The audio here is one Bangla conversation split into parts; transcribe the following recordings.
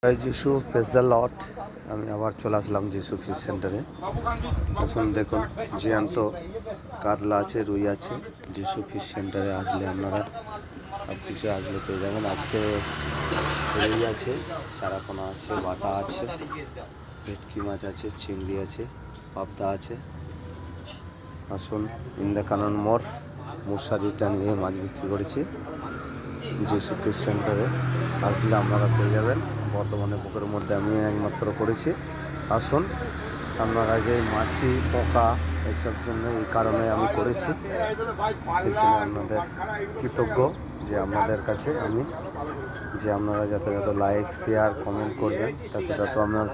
জয় যিশু, প্রেজ দ্য লর্ড। আমি আবার চলে আসলাম যিশু ফিশ সেন্টারে। আসুন দেখুন, জ্যান্ত কাতলা আছে, রুই আছে। যিশু ফিশ সেন্টারে আসলে আপনারা সব কিছু আসলে পেয়ে যাবেন। আজকে রুই আছে, চারাপোনা আছে, বাটা আছে, ভেটকি মাছ আছে, চিংড়ি আছে, পাবদা আছে। আসুন, ইন্দাকানন মোড় মশারিটা নিয়ে মাছ বিক্রি করেছি। যিশু ফিশ সেন্টারে আসলে আপনারা পেয়ে যাবেন। বর্তমানে পুকুরের মধ্যে আমি একমাত্র করেছি। আসুন, আপনারা যে মাছি পোকা এসব জন্য এই কারণে আমি করেছি, এর জন্য আপনাদের কৃতজ্ঞ যে আপনাদের কাছে আমি যে আপনারা যত লাইক শেয়ার কমেন্ট করবেন তত আপনার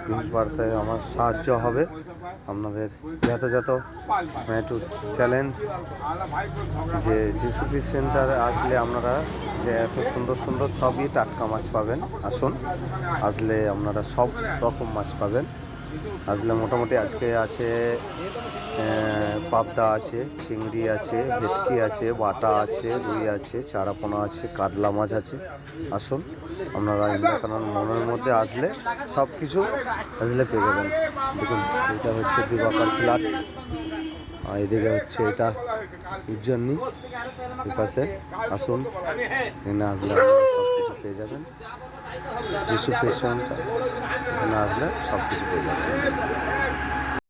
ভিউজ বাড়তে আমার সাহায্য হবে। আপনাদের যত একটু চ্যালেঞ্জ যে যিশু ফিশ সেন্টারে আসলে আপনারা যে এত সুন্দর সুন্দর সবই টাটকা মাছ পাবেন। আসুন, আসলে আপনারা সব রকম মাছ পাবেন। আসলে মোটামুটি আজকে আছে পাবদা আছে, চিংড়ি আছে, ভেটকি আছে, বাটা আছে, রুই আছে, চারাপোনা আছে, কাতলা মাছ আছে। আসুন, আপনারা ইন্দাকানন মনের মধ্যে আসলে সব কিছু আসলে পেয়ে যাবেন। দেখুন, এটা হচ্ছে দিবাকর ফ্ল্যাট, আর এদিকে হচ্ছে এটা উজ্জয়নী পাশে। আসুন, এখানে আসলে আপনারা সব কিছু পেয়ে যাবেন। যিশু ফিশ সেন্টার, এখানে আসলে সব কিছু পেয়ে যাবেন।